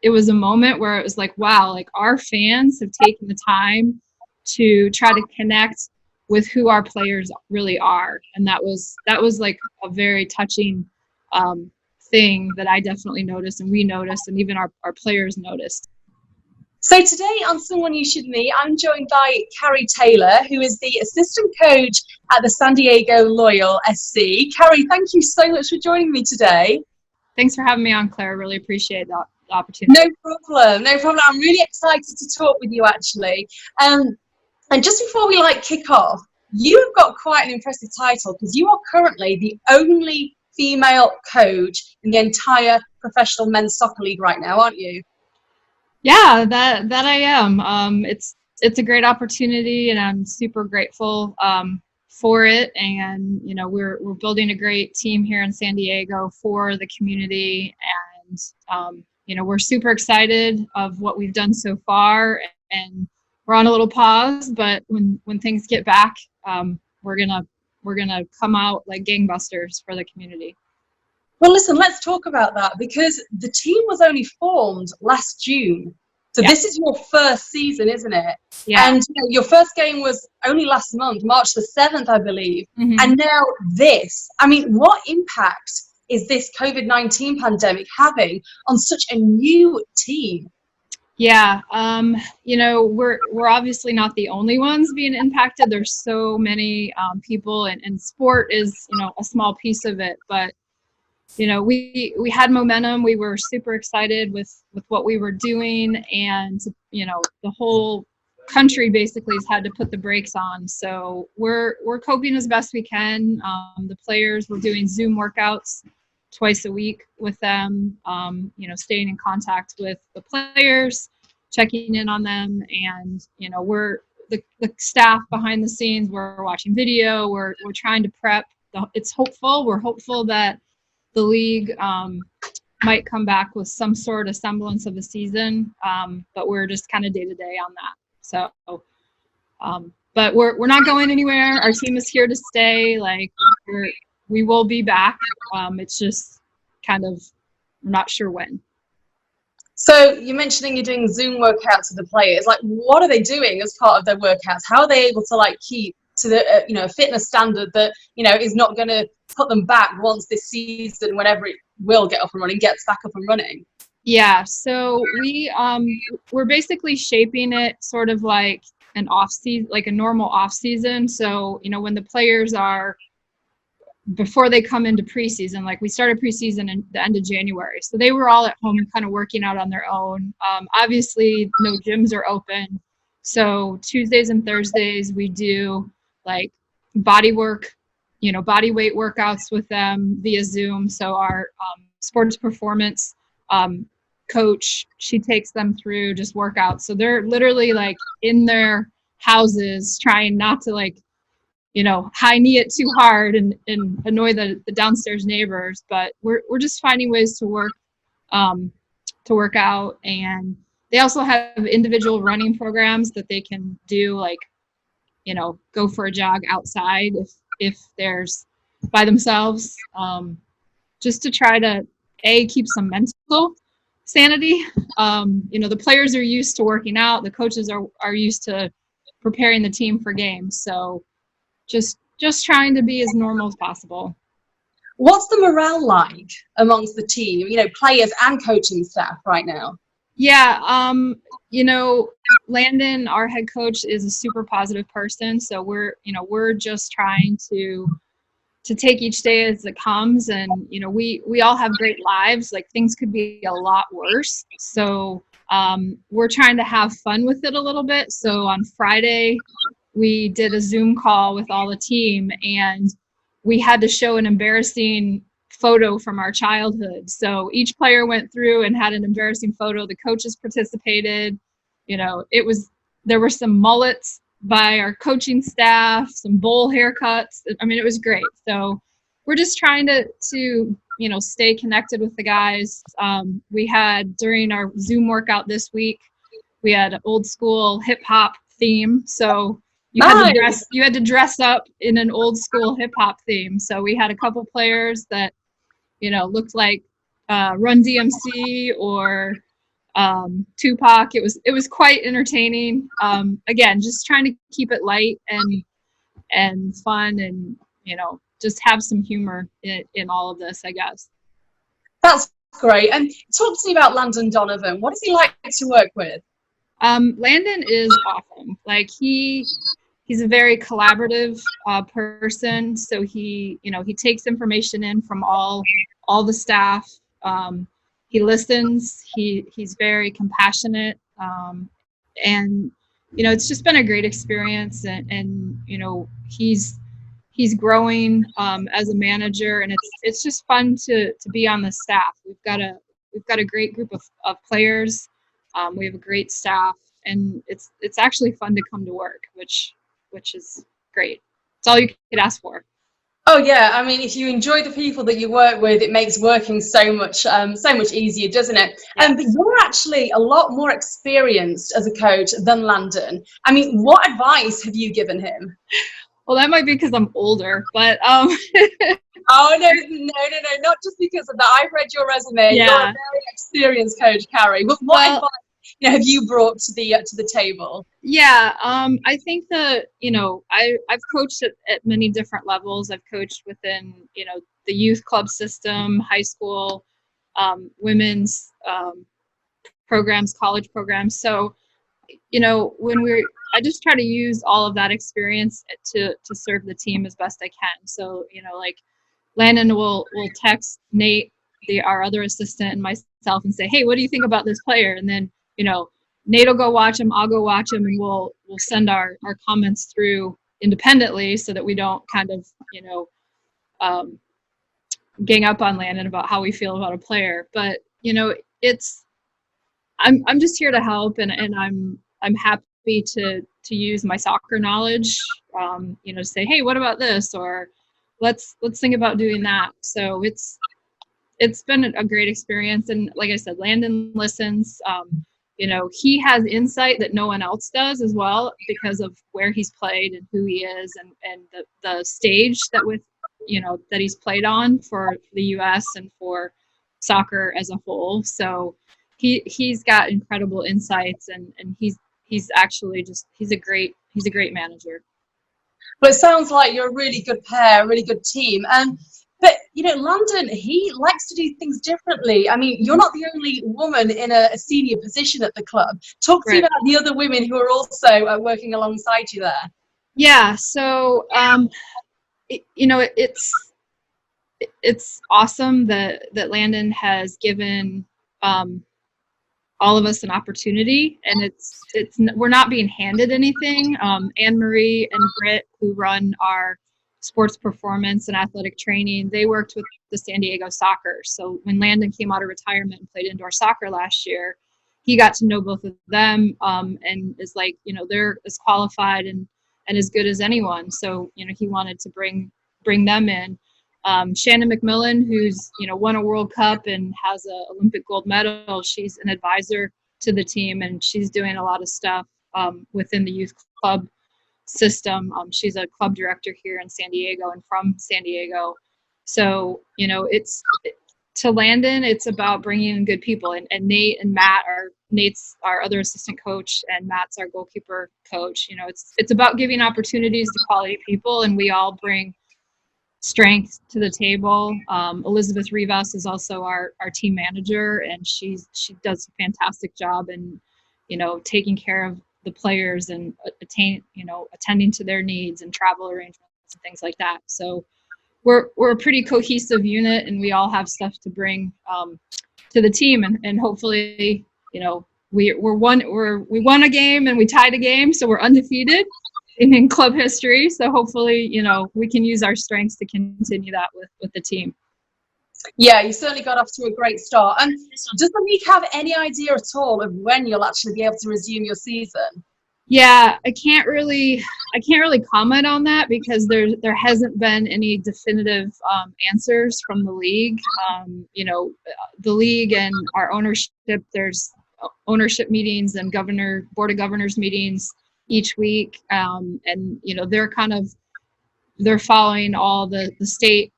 it was a moment where it was like, wow, like our fans have taken the time to try to connect with who our players really are. And that was like a very touching thing that I definitely noticed, and we noticed, and even our players noticed. So today on Someone You Should Meet, I'm joined by Carrie Taylor, who is the assistant coach at the San Diego Loyal SC. Carrie, thank you so much for joining me today. Thanks for having me on, Claire. Really appreciate the opportunity. No problem. I'm really excited to talk with you, actually. And just before we kick off, you have got quite an impressive title because you are currently the only female coach in the entire professional men's soccer league right now, aren't you? Yeah, that I am. It's a great opportunity, and I'm super grateful for it. And we're building a great team here in San Diego for the community, and we're super excited of what we've done so far. And we're on a little pause, but when things get back, we're gonna come out like gangbusters for the community. Well, listen, let's talk about that because the team was only formed last June. So This is your first season, isn't it? Yeah. And your first game was only last month, March the 7th, I believe. Mm-hmm. And now this. I mean, what impact is this COVID-19 pandemic having on such a new team? Yeah, we're obviously not the only ones being impacted. There's so many people, and sport is, a small piece of it. But, we had momentum. We were super excited with what we were doing, and, the whole country basically has had to put the brakes on. So we're coping as best we can. The players, we're doing Zoom workouts twice a week with them, staying in contact with the players, checking in on them, and we're the staff behind the scenes. We're watching video. We're trying to prep. It's hopeful. We're hopeful that the league might come back with some sort of semblance of a season, but we're just kind of day to day on that. So, but we're not going anywhere. Our team is here to stay. We will be back. It's just kind of, we're not sure when. So you're mentioning you're doing Zoom workouts with the players. What are they doing as part of their workouts? How are they able to keep to the fitness standard that is not going to put them back once this season, whenever it will get up and running, gets back up and running? Yeah. So we're basically shaping it sort of like an off season, like a normal off season. So when the players are, before they come into preseason, we started preseason in the end of January. So they were all at home kind of working out on their own. Obviously, no gyms are open. So Tuesdays and Thursdays, we do body work, body weight workouts with them via Zoom. So our sports performance coach, she takes them through just workouts. So they're literally in their houses trying not to high knee it too hard and annoy the downstairs neighbors. But we're just finding ways to work out. And they also have individual running programs that they can do, go for a jog outside if there's by themselves, just to try to keep some mental sanity. The players are used to working out. The coaches are used to preparing the team for games. So just trying to be as normal as possible. What's the morale like amongst the team, players and coaching staff right now? Yeah, Landon, our head coach, is a super positive person. So we're just trying to take each day as it comes. And, we all have great lives. Things could be a lot worse. So we're trying to have fun with it a little bit. So on Friday, we did a Zoom call with all the team, and we had to show an embarrassing photo from our childhood. So each player went through and had an embarrassing photo. The coaches participated. There were some mullets by our coaching staff, some bowl haircuts. I mean, it was great. So we're just trying to stay connected with the guys. We had, during our Zoom workout this week, we had an old school hip hop theme. So you had to dress up in an old school hip hop theme. So we had a couple players that, looked like Run DMC or Tupac. It was quite entertaining. Again, just trying to keep it light and fun, and just have some humor in all of this, I guess. That's great. And talk to me about Landon Donovan. What does he like to work with? Landon is awesome. Like he's a very collaborative person. So he takes information in from all the staff. He listens. He's very compassionate, and it's just been a great experience. And he's growing as a manager, and it's just fun to be on the staff. We've got a great group of players. We have a great staff, and it's actually fun to come to work, which is great. It's all you could ask for. Oh yeah, I mean, if you enjoy the people that you work with, it makes working so much easier, doesn't it? Yes. But you're actually a lot more experienced as a coach than Landon. I mean, what advice have you given him? Well, that might be because I'm older, but Oh no, not just because of that. I've read your resume. Yeah. You're a very experienced coach, Carrie. But what advice have you brought to the table? Yeah, I think that I've coached at many different levels. I've coached within the youth club system, high school, women's programs, college programs. So I just try to use all of that experience to serve the team as best I can. So like Landon will text Nate, our other assistant, and myself, and say, hey, what do you think about this player? And then Nate will go watch him, I'll go watch him, and we'll send our comments through independently, so that we don't kind of gang up on Landon about how we feel about a player. But it's I'm just here to help, and I'm happy to use my soccer knowledge, to say, hey, what about this, or let's think about doing that. So it's been a great experience, and like I said, Landon listens. He has insight that no one else does as well, because of where he's played and who he is, and the stage that that he's played on for the U.S. and for soccer as a whole. So he's got incredible insights, and he's actually he's a great manager. Well, it sounds like you're a really good pair, a really good team. But Landon, he likes to do things differently. I mean, you're not the only woman in a senior position at the club. Talk to me about the other women who are also working alongside you there. Yeah, so it's awesome that Landon has given all of us an opportunity, and we're not being handed anything. Anne Marie and Britt, who run our sports performance and athletic training, they worked with the San Diego Soccer. So when Landon came out of retirement and played indoor soccer last year, he got to know both of them, and is like, they're as qualified and as good as anyone. So he wanted to bring them in. Shannon McMillan, who's won a World Cup and has an Olympic gold medal, she's an advisor to the team, and she's doing a lot of stuff within the youth club system. She's a club director here in San Diego and from San Diego. So to Landon, it's about bringing in good people, and Nate and Matt Nate's our other assistant coach, and Matt's our goalkeeper coach. It's about giving opportunities to quality people, and we all bring strength to the table. Elizabeth Rivas is also our team manager, and she does a fantastic job in taking care of the players and attending to their needs and travel arrangements and things like that. So we're a pretty cohesive unit, and we all have stuff to bring to the team, and hopefully we won a game and we tied a game, so we're undefeated in club history. So hopefully we can use our strengths to continue that with the team. Yeah, you certainly got off to a great start. And does the league have any idea at all of when you'll actually be able to resume your season? Yeah, I can't really comment on that, because there hasn't been any definitive answers from the league. The league and our ownership, there's ownership meetings and board of governors meetings each week, and they're following all the state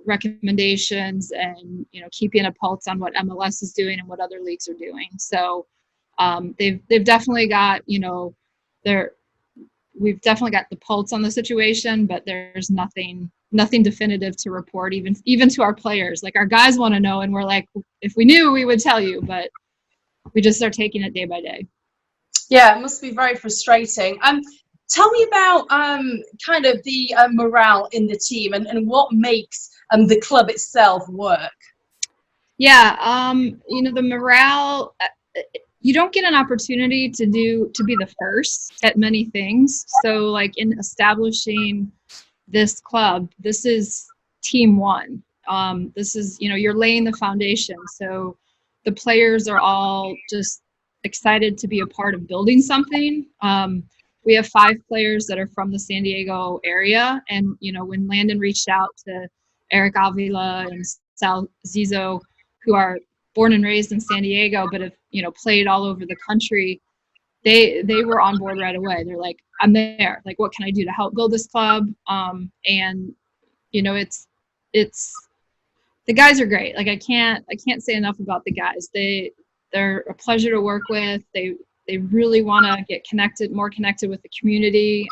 recommendations and, keeping a pulse on what MLS is doing and what other leagues are doing. So they've definitely got, we've definitely got the pulse on the situation, but there's nothing definitive to report, even to our players. Like, our guys want to know, and we're like, if we knew, we would tell you, but we just are taking it day by day. Yeah, it must be very frustrating. Tell me about kind of the morale in the team and what makes the club itself work. Yeah, the morale. You don't get an opportunity to be the first at many things. So, like, in establishing this club, this is team one. This is, you're laying the foundation. So the players are all just excited to be a part of building something. We have 5 players that are from the San Diego area. And, when Landon reached out to Eric Avila and Sal Zizo, who are born and raised in San Diego, but have, played all over the country, they were on board right away. They're like, I'm there. Like, what can I do to help build this club? And it's the guys are great. Like, I can't say enough about the guys. They're a pleasure to work with. They really want to get more connected with the community.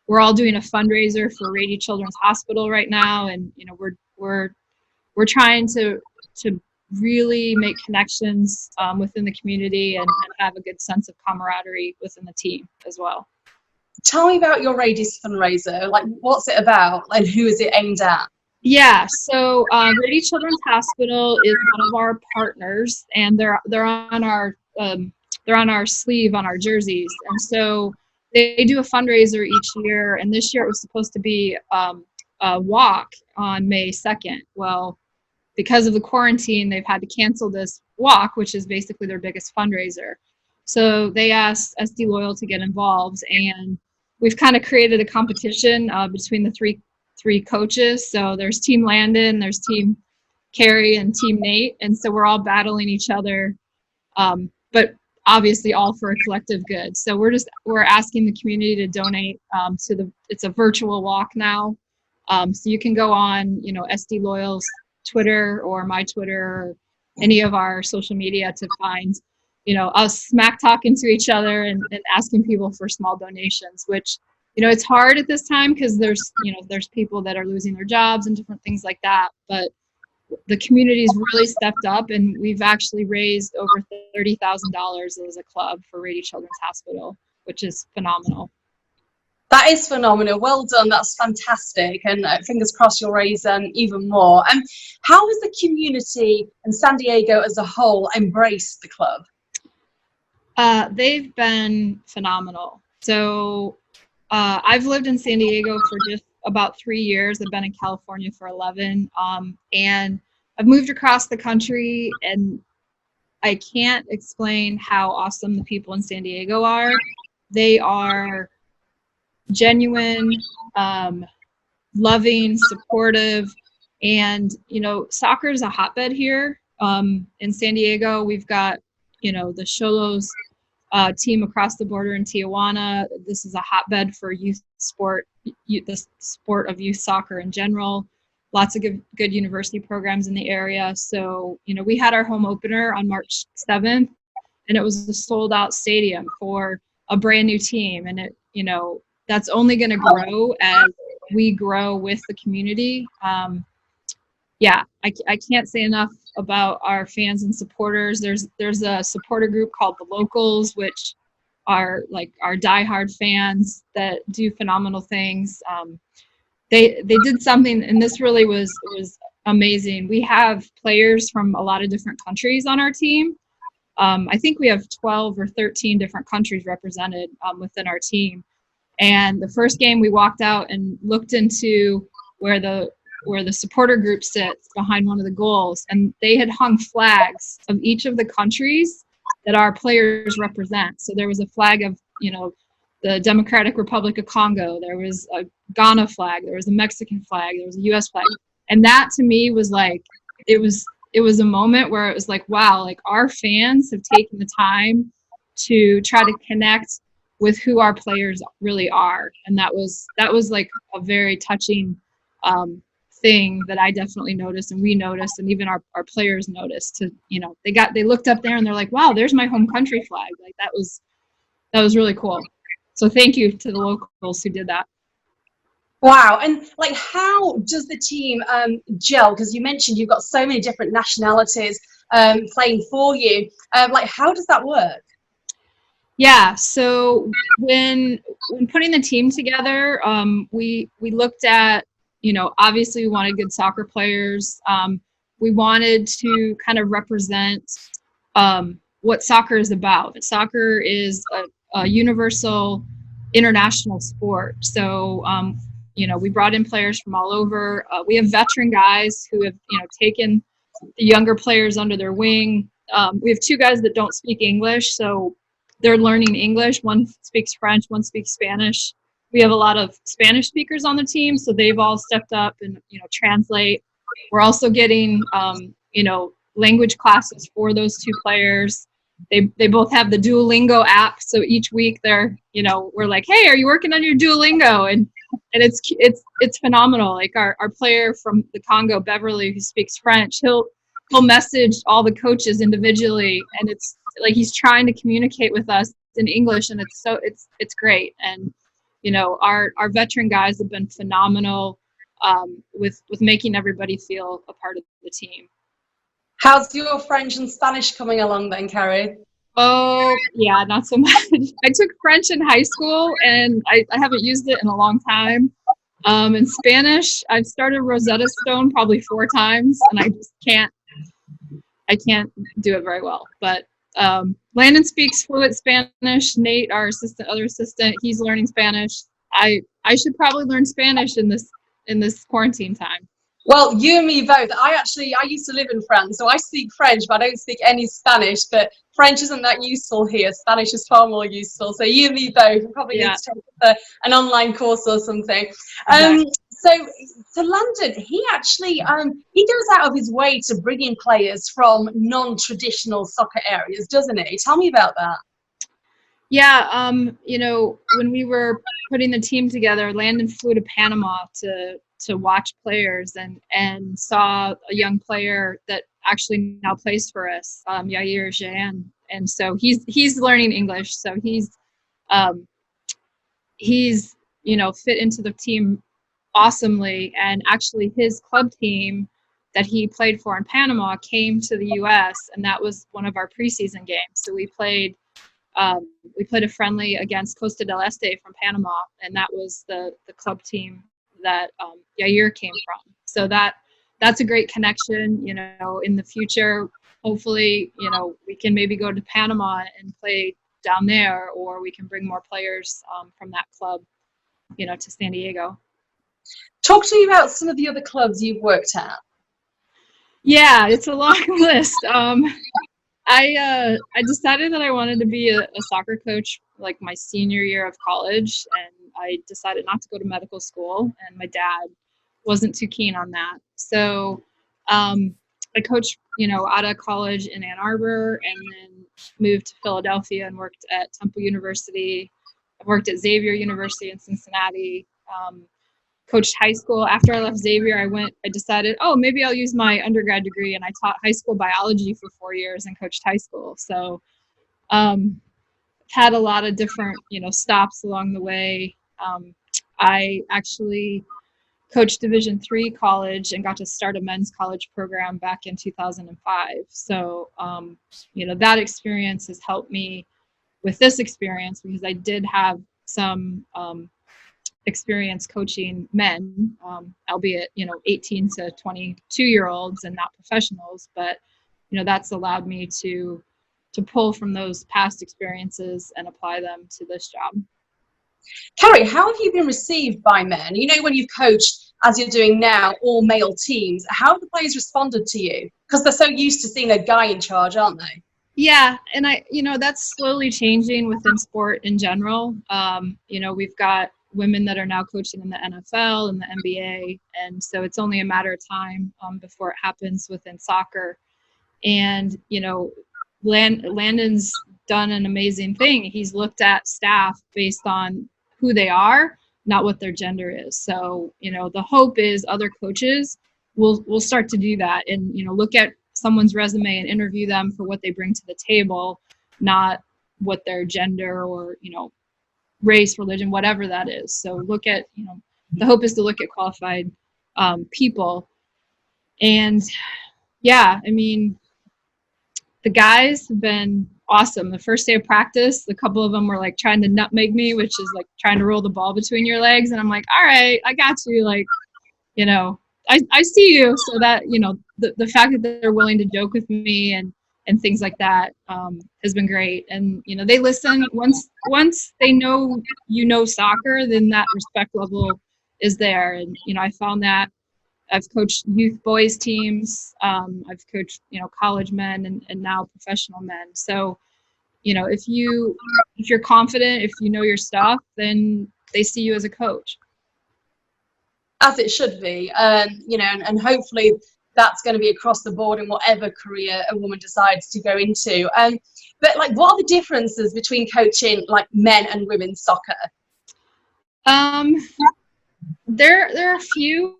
We're all doing a fundraiser for Rady Children's Hospital right now, and we're trying to really make connections within the community and have a good sense of camaraderie within the team as well. Tell me about your Rady's fundraiser. Like, what's it about and who is it aimed at? Yeah, so Rady Children's Hospital is one of our partners, and they're on our sleeve on our jerseys, and so they do a fundraiser each year. And this year it was supposed to be a walk on May 2nd. Well, because of the quarantine, they've had to cancel this walk, which is basically their biggest fundraiser. So they asked SD Loyal to get involved, and we've kind of created a competition between the three coaches. So there's Team Landon, there's Team Carrie, and Team Nate, and so we're all battling each other, but obviously all for a collective good. So we're asking the community to donate it's a virtual walk now. So you can go on, SD Loyal's Twitter or my Twitter or any of our social media to find, us smack talking to each other and asking people for small donations, which, it's hard at this time because there's people that are losing their jobs and different things like that. But the community's really stepped up, and we've actually raised over $30,000 as a club for Rady Children's Hospital, which is phenomenal. That is phenomenal. Well done. That's fantastic. And fingers crossed you'll raise even more. And how has the community and San Diego as a whole embraced the club? They've been phenomenal. So I've lived in San Diego for just about 3 years. I've been in California for 11. And I've moved across the country, and I can't explain how awesome the people in San Diego are. They are genuine, loving, supportive, and soccer is a hotbed here in San Diego. We've got the Xolos team across the border in Tijuana. This is a hotbed for youth sport, the sport of youth soccer in general. Lots of good university programs in the area. So we had our home opener on March 7th, and it was a sold out stadium for a brand new team, and it that's only going to grow as we grow with the community. I can't say enough about our fans and supporters. There's a supporter group called the Locals, which are like our diehard fans that do phenomenal things. They did something, and this really was amazing. We have players from a lot of different countries on our team. I think we have 12 or 13 different countries represented within our team. And the first game, we walked out and looked into where the supporter group sits behind one of the goals, and they had hung flags of each of the countries that our players represent. So there was a flag of the Democratic Republic of Congo, there was a Ghana flag, there was a Mexican flag, there was a US flag. And that to me was like, it was a moment where it was like, wow, like our fans have taken the time to try to connect with who our players really are. And that was like a very touching thing that I definitely noticed, and we noticed, and even our players noticed. To they looked up there and they're like, wow, there's my home country flag. Like that was really cool. So thank you to the locals who did that. Wow. And like, how does the team gel? Because you mentioned you've got so many different nationalities playing for you. Like, how does that work? Yeah. So when putting the team together, we looked at, obviously we wanted good soccer players. We wanted to kind of represent what soccer is about. Soccer is a universal international sport. So, we brought in players from all over. We have veteran guys who have, taken the younger players under their wing. We have two guys that don't speak English, so they're learning English. One speaks French, one speaks Spanish. We have a lot of Spanish speakers on the team, so they've all stepped up and translate. We're also getting language classes for those two players. They both have the Duolingo app, so each week we're like, hey, are you working on your Duolingo? And it's phenomenal. Like our player from the Congo, Beverly, who speaks French, he'll message all the coaches individually, and it's like he's trying to communicate with us in English, and it's great. And our veteran guys have been phenomenal with making everybody feel a part of the team. How's your French and Spanish coming along then, Carrie? Oh, yeah, not so much. I took French in high school, and I haven't used it in a long time. In Spanish, I've started Rosetta Stone probably 4 times, and I just can't do it very well. But Landon speaks fluent Spanish. Nate, our other assistant, he's learning Spanish. I should probably learn Spanish in this quarantine time. Well, you and me both. I used to live in France, so I speak French, but I don't speak any Spanish. But French isn't that useful here. Spanish is far more useful. So you and me both. We probably need to take an online course or something. Exactly. So Landon, he actually he goes out of his way to bring in players from non-traditional soccer areas, doesn't he? Tell me about that. Yeah, when we were putting the team together, Landon flew to Panama to watch players and saw a young player that actually now plays for us, Yair Jean. And so he's learning English, so he's fit into the team awesomely. And actually his club team that he played for in Panama came to the US, and that was one of our preseason games. So we played a friendly against Costa del Este from Panama, and that was the club team that Yair came from. So that's a great connection. In the future, hopefully, we can maybe go to Panama and play down there, or we can bring more players from that club, to San Diego. Talk to me about some of the other clubs you've worked at. Yeah, it's a long list. I decided that I wanted to be a soccer coach like my senior year of college, and I decided not to go to medical school, and my dad wasn't too keen on that. So I coached, out of college in Ann Arbor, and then moved to Philadelphia and worked at Temple University. I worked at Xavier University in Cincinnati. Coached high school. After I left Xavier, I decided, maybe I'll use my undergrad degree, and I taught high school biology for 4 years and coached high school. So had a lot of different, stops along the way. I actually coached Division III college and got to start a men's college program back in 2005. So, that experience has helped me with this experience, because I did have some experience coaching men, albeit 18 to 22-year-olds and not professionals, but that's allowed me to pull from those past experiences and apply them to this job. Carrie, how have you been received by men? When you've coached, as you're doing now, all male teams, how have the players responded to you? Because they're so used to seeing a guy in charge, aren't they? Yeah, and that's slowly changing within sport in general. We've got women that are now coaching in the NFL and the NBA, and so it's only a matter of time before it happens within soccer. And Landon's done an amazing thing. He's looked at staff based on who they are, not what their gender is. So, the hope is other coaches will start to do that and, look at someone's resume and interview them for what they bring to the table, not what their gender or, race, religion, whatever that is. So look at, the hope is to look at qualified people. And yeah, I mean, the guys have been awesome. The first day of practice, a couple of them were like trying to nutmeg me, which is like trying to roll the ball between your legs. And I'm like, all right, I got you. Like, I see you. So that, the fact that they're willing to joke with me and things like that has been great. And, they listen. Once they know, soccer, then that respect level is there. And, I found that I've coached youth boys teams. I've coached, college men and now professional men. So, if you're confident, if you know your stuff, then they see you as a coach. As it should be, and hopefully that's going to be across the board in whatever career a woman decides to go into. But like, what are the differences between coaching like men and women's soccer? There are a few.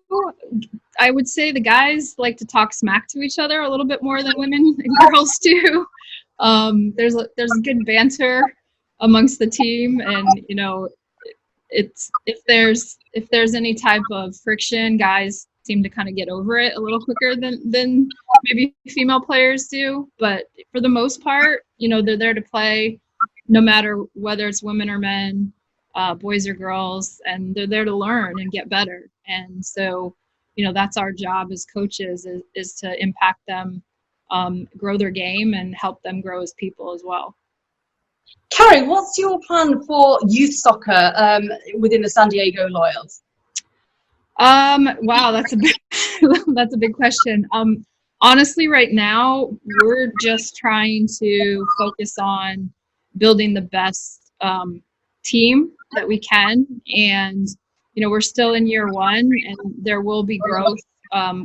I would say the guys like to talk smack to each other a little bit more than women and girls do. There's good banter amongst the team, and it's if there's any type of friction, guys seem to kind of get over it a little quicker than maybe female players do. But for the most part, they're there to play, no matter whether it's women or men, boys or girls, and they're there to learn and get better. And so, that's our job as coaches is to impact them, grow their game, and help them grow as people as well. Carrie, what's your plan for youth soccer within the San Diego Loyals? Wow, that's a big that's a big question. Honestly, right now we're just trying to focus on building the best team that we can, and we're still in year one, and there will be growth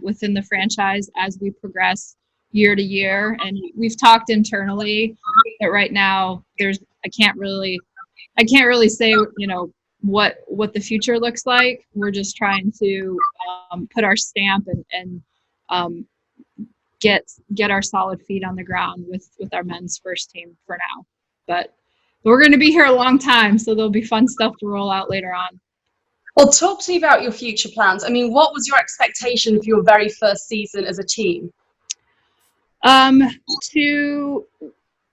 within the franchise as we progress year to year. And we've talked internally that right now I can't really say what the future looks like. We're just trying to put our stamp and get our solid feet on the ground with our men's first team for now. But we're going to be here a long time, so there'll be fun stuff to roll out later on. Well, talk to me about your future plans. I mean, what was your expectation for your very first season as a team?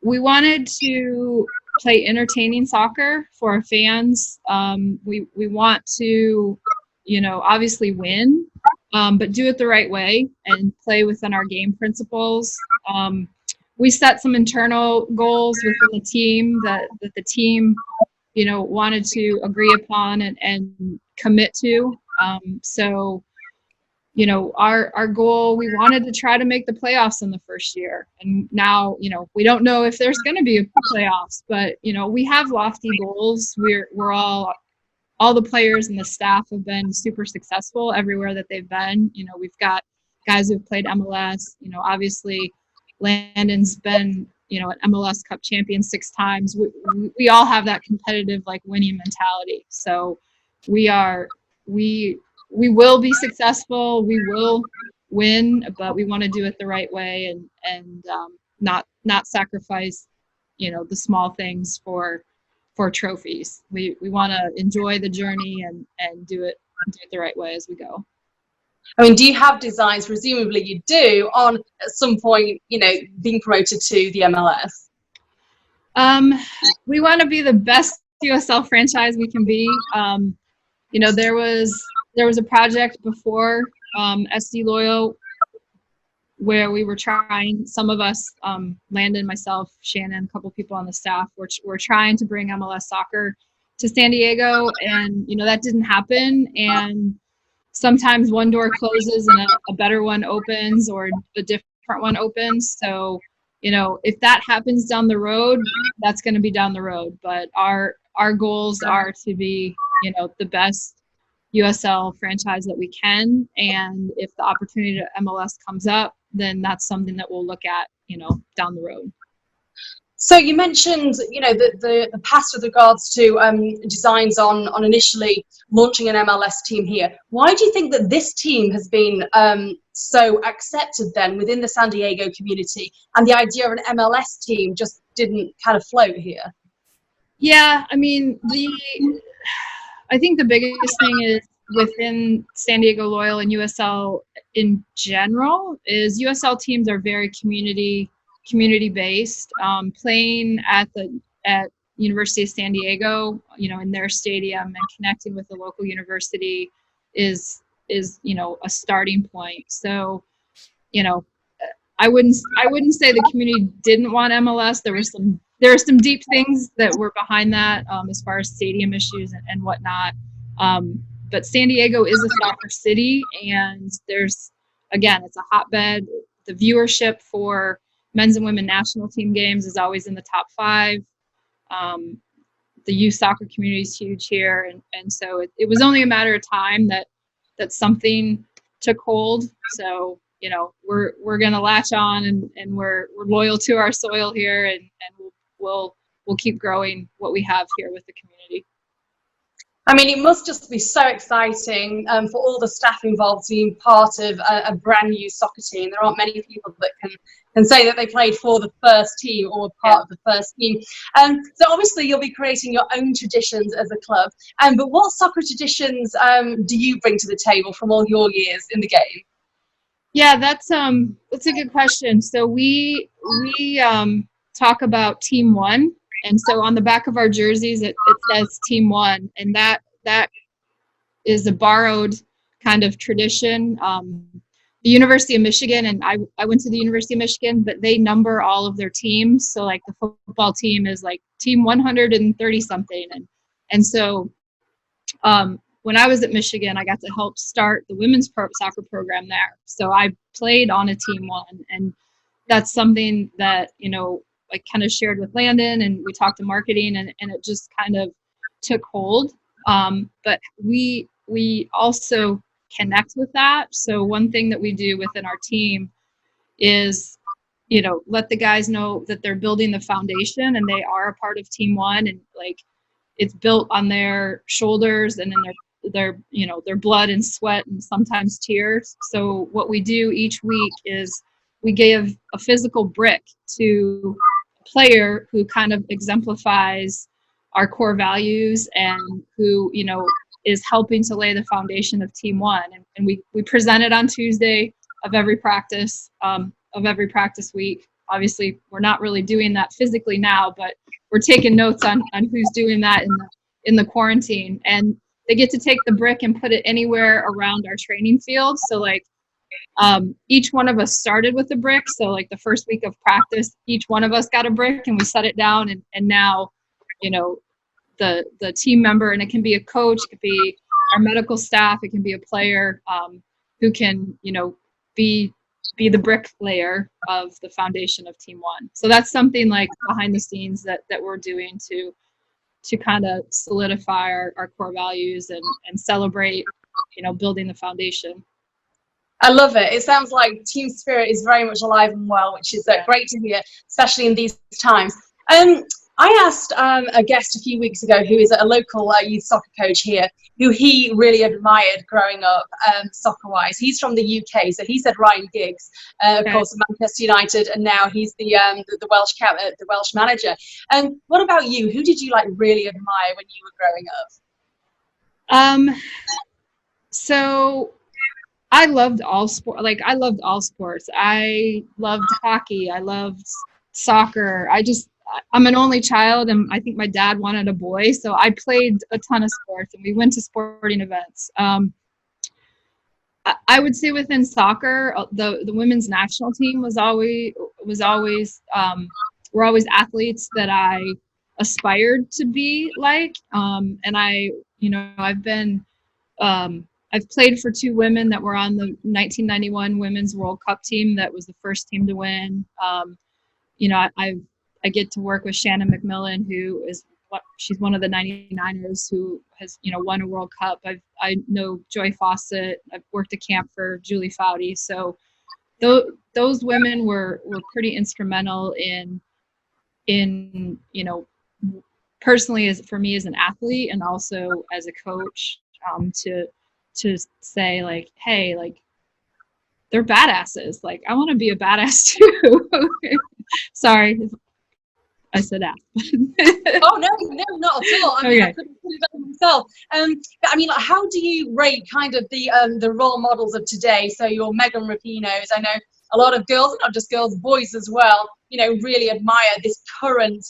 We wanted to play entertaining soccer for our fans. We want to, obviously win, but do it the right way and play within our game principles. We set some internal goals within the team that the team, wanted to agree upon and commit to. So, our goal, we wanted to try to make the playoffs in the first year. And now, we don't know if there's going to be playoffs, but, we have lofty goals. We're all the players and the staff have been super successful everywhere that they've been. We've got guys who've played MLS, obviously Landon's been, an MLS Cup champion 6 times. We all have that competitive, like, winning mentality. So we will be successful. We will win, but we want to do it the right way and not sacrifice, the small things for trophies. We want to enjoy the journey and do it the right way as we go. I mean, do you have designs, presumably you do, on at some point, being promoted to the MLS? We want to be the best USL franchise we can be. There was a project before SD Loyal where we were trying, some of us, Landon, myself, Shannon, a couple people on the staff, were trying to bring MLS soccer to San Diego, and that didn't happen. And sometimes one door closes and a better one opens, or a different one opens. So if that happens down the road, that's going to be down the road. But our goals are to be the best USL franchise that we can, and if the opportunity to MLS comes up, then that's something that we'll look at down the road. So you mentioned, the past with regards to designs on initially launching an MLS team here. Why do you think that this team has been so accepted then within the San Diego community, and the idea of an MLS team just didn't kind of float here? Yeah, I mean, I think the biggest thing is within San Diego Loyal and USL in general is USL teams are very community based. Playing at University of San Diego, in their stadium and connecting with the local university is a starting point. So, you know, I wouldn't say the community didn't want MLS. There were some deep things that were behind that, as far as stadium issues and whatnot. But San Diego is a soccer city, and it's a hotbed. The viewership for men's and women national team games is always in the top 5. The youth soccer community is huge here, and so it was only a matter of time that something took hold. So we're gonna latch on, and we're loyal to our soil here, and we'll keep growing what we have here with the community. I mean, it must just be so exciting for all the staff involved being part of a brand new soccer team. There aren't many people that can say that they played for the first team or were part of the first team. So obviously you'll be creating your own traditions as a club. But what soccer traditions do you bring to the table from all your years in the game? Yeah, that's a good question. So we talk about Team One, and so on the back of our jerseys it says Team One, and that is a borrowed kind of tradition. The University of Michigan, and I went to the University of Michigan, but they number all of their teams. So like the football team is like Team 130 something, and so when I was at Michigan, I got to help start the women's soccer program there. So I played on a Team One, and that's something that I kind of shared with Landon, and we talked to marketing, and it just kind of took hold. But we also connect with that. So one thing that we do within our team is let the guys know that they're building the foundation and they are a part of Team One, and like it's built on their shoulders and in their blood and sweat and sometimes tears. So what we do each week is we give a physical brick to a player who kind of exemplifies our core values and who is helping to lay the foundation of Team One. And we present it on Tuesday of every practice week. Obviously, we're not really doing that physically now, but we're taking notes on who's doing that in the quarantine. And they get to take the brick and put it anywhere around our training field. So like each one of us started with a brick. So like the first week of practice, each one of us got a brick and we set it down. And now, the team member, and it can be a coach, it could be our medical staff, it can be a player who can, be the bricklayer of the foundation of Team One. So that's something like behind the scenes that we're doing to kind of solidify our core values and celebrate, building the foundation. I love it. It sounds like team spirit is very much alive and well, which is great to hear, especially in these times. I asked a guest a few weeks ago who is a local youth soccer coach here, who he really admired growing up soccer-wise. He's from the UK, so he said Ryan Giggs, of course, Manchester United, and now he's the Welsh manager. What about you? Who did you really admire when you were growing up? So I loved all sport. I loved all sports. I loved hockey. I loved soccer. I'm an only child, and I think my dad wanted a boy, so I played a ton of sports, and we went to sporting events. I would say within soccer, the women's national team were always athletes that I aspired to be like, and I've played for 2 women that were on the 1991 Women's World Cup team that was the first team to win. I get to work with Shannon McMillan, she's one of the 99ers who has, won a World Cup. I know Joy Fawcett. I've worked a camp for Julie Foudy. So those women were pretty instrumental in in, you know, personally as for me as an athlete and also as a coach, to say like, hey, like they're badasses. Like I want to be a badass too. Sorry, I said ass. Oh no, no, not at all. I mean, Okay. I couldn't put it better myself. But I mean, like, how do you rate kind of the role models of today? So your Megan Rapinoes. I know a lot of girls, not just girls, boys as well. You know, really admire this current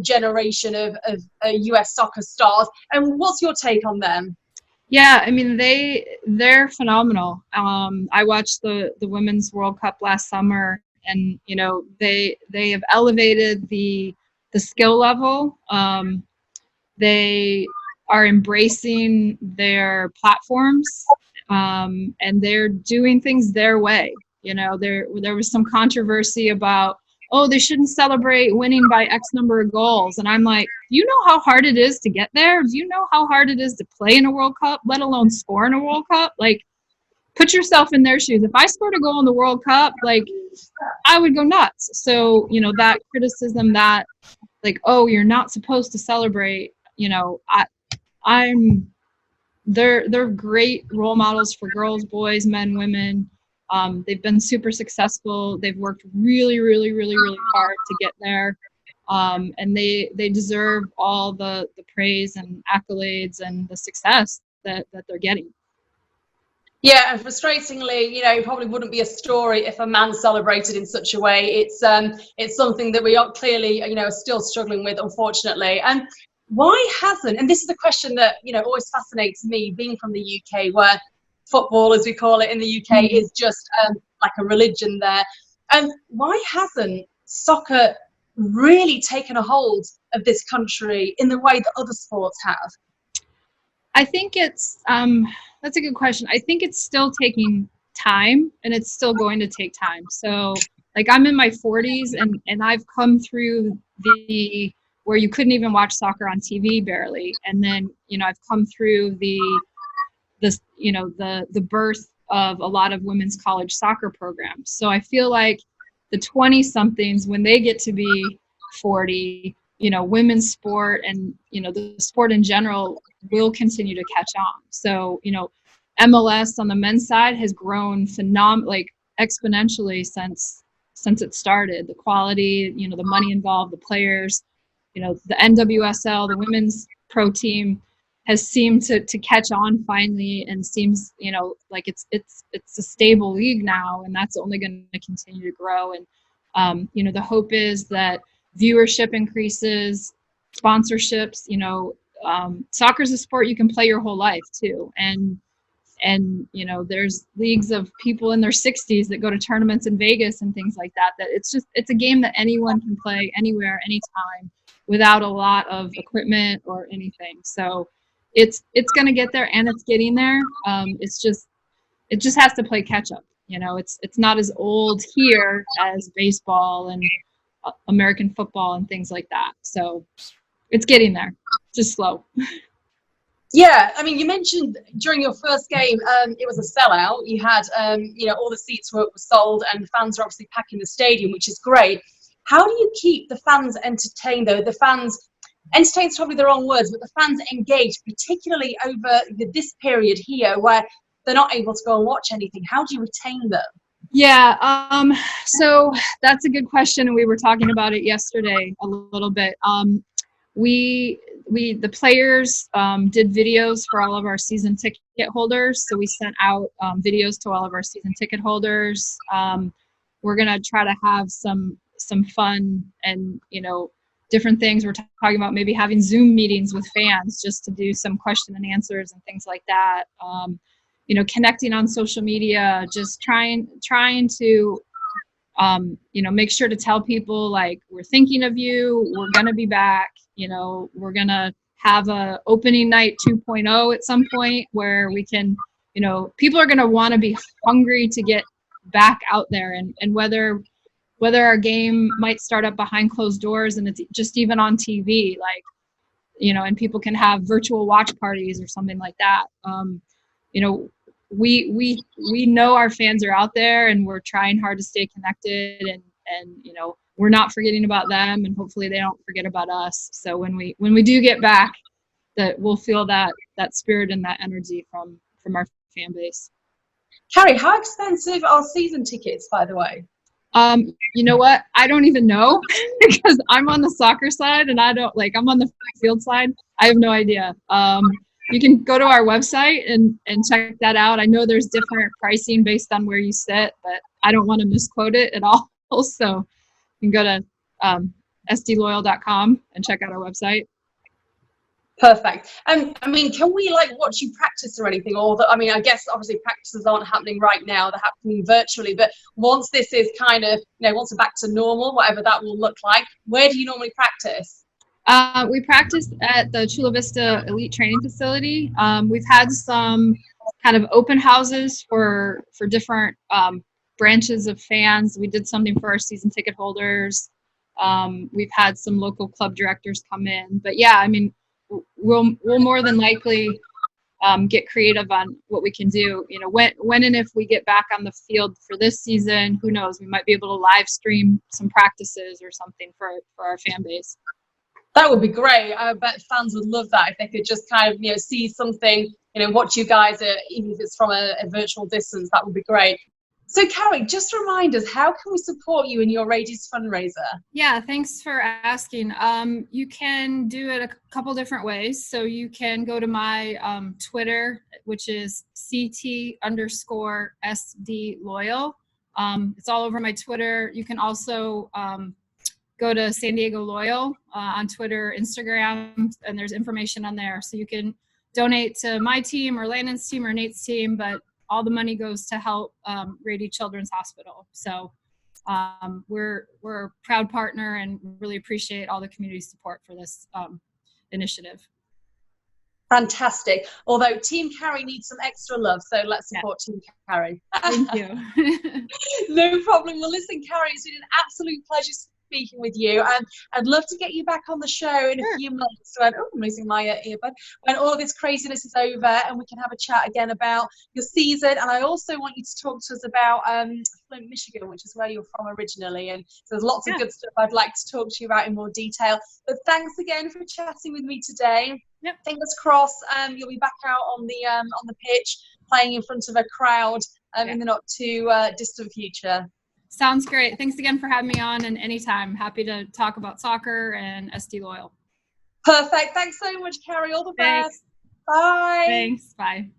generation of US soccer stars. And what's your take on them? Yeah, I mean they're phenomenal. I watched the Women's World Cup last summer, and you know they have elevated the skill level. They are embracing their platforms, and they're doing things their way. You know, there was some controversy about, oh, they shouldn't celebrate winning by X number of goals, and I'm like, do you know how hard it is to get there? Do you know how hard it is to play in a World Cup, let alone score in a World Cup? Like, put yourself in their shoes. If I scored a goal in the World Cup, like I would go nuts. So, you know, that criticism that like, oh, you're not supposed to celebrate, you know, I'm they're great role models for girls, boys, men, women. They've been super successful. They've worked really, really, really, really hard to get there, and they deserve all the praise and accolades and the success that they're getting. Yeah, and frustratingly, you know, it probably wouldn't be a story if a man celebrated in such a way. It's something that we are clearly, you know, are still struggling with, unfortunately. And why hasn't? And this is a question that, you know, always fascinates me, being from the UK, where football, as we call it in the UK, is just like a religion there. And why hasn't soccer really taken a hold of this country in the way that other sports have? I think it's that's a good question. I think it's still taking time, and it's still going to take time. So like I'm in my 40s, and I've come through the where you couldn't even watch soccer on TV barely, and then you know I've come through this you know the birth of a lot of women's college soccer programs. So I feel like the 20 somethings, when they get to be 40, you know, women's sport and you know the sport in general will continue to catch on. So you know MLS on the men's side has grown like exponentially since it started. The quality, you know, the money involved, the players, you know, the NWSL, the women's pro team has seemed to catch on finally, and seems, you know, like it's a stable league now, and that's only going to continue to grow. And you know, the hope is that viewership increases, sponsorships. You know, soccer is a sport you can play your whole life too, and you know, there's leagues of people in their 60s that go to tournaments in Vegas and things like that. That it's a game that anyone can play anywhere, anytime, without a lot of equipment or anything. So it's going to get there, and it's getting there. It just has to play catch up. You know, it's not as old here as baseball and American football and things like that. So it's getting there, just slow. Yeah, I mean, you mentioned during your first game, it was a sellout. You had, you know, all the seats were sold, and fans are obviously packing the stadium, which is great. How do you keep the fans entertained, though? The fans, entertained is probably the wrong words, but the fans engaged, particularly over this period here where they're not able to go and watch anything. How do you retain them? Yeah, so that's a good question, and we were talking about it yesterday a little bit. We the players did videos for all of our season ticket holders, so we sent out videos to all of our season ticket holders. We're gonna try to have some fun and, you know, different things. We're talking about maybe having Zoom meetings with fans just to do some question and answers and things like that. You know, connecting on social media, just trying to you know, make sure to tell people like, we're thinking of you, we're gonna be back, you know, we're gonna have a opening night 2.0 at some point where we can, you know, people are gonna want to be hungry to get back out there, and whether our game might start up behind closed doors and it's just even on TV, like, you know, and people can have virtual watch parties or something like that. You know, we know our fans are out there, and we're trying hard to stay connected, and you know, we're not forgetting about them, and hopefully they don't forget about us. So when we do get back, that we'll feel that spirit and that energy from our fan base. Carrie, how expensive are season tickets, by the way? You know what? I don't even know because I'm on the soccer side and I'm on the field side. I have no idea. You can go to our website and check that out. I know there's different pricing based on where you sit, but I don't want to misquote it at all. So you can go to sdloyal.com and check out our website. Perfect. I mean, can we like watch you practice or anything? Or I mean, I guess obviously practices aren't happening right now; they're happening virtually. But once this is kind of, once we're back to normal, whatever that will look like, where do you normally practice? We practice at the Chula Vista Elite Training Facility. We've had some kind of open houses for different branches of fans. We did something for our season ticket holders. We've had some local club directors come in. But yeah, I mean, we'll more than likely get creative on what we can do. When and if we get back on the field for this season, who knows? We might be able to live stream some practices or something for our fan base. That would be great. I bet fans would love that if they could just kind of, see something, watch you guys, even if it's from a virtual distance. That would be great. So, Carrie, just remind us, how can we support you in your Radies fundraiser? Yeah, thanks for asking. You can do it a couple different ways. So you can go to my Twitter, which is CT_SD Loyal. It's all over my Twitter. You can also go to San Diego Loyal on Twitter, Instagram, and there's information on there. So you can donate to my team or Landon's team or Nate's team, but all the money goes to help Rady Children's Hospital. So we're a proud partner and really appreciate all the community support for this initiative. Fantastic. Although Team Carrie needs some extra love, so let's support Team Carrie. Thank you. No problem. Well, listen, Carrie, it's been an absolute pleasure speaking with you, and I'd love to get you back on the show in a few months when, I'm losing my earbud, when all this craziness is over and we can have a chat again about your season. And I also want you to talk to us about Flint, Michigan, which is where you're from originally, and so there's lots of good stuff I'd like to talk to you about in more detail. But thanks again for chatting with me today. Fingers crossed you'll be back out on the pitch playing in front of a crowd in the not too distant future. Sounds great. Thanks again for having me on, and anytime. Happy to talk about soccer and SD Loyal. Perfect. Thanks so much, Carrie. All the best. Thanks. Bye. Thanks. Bye.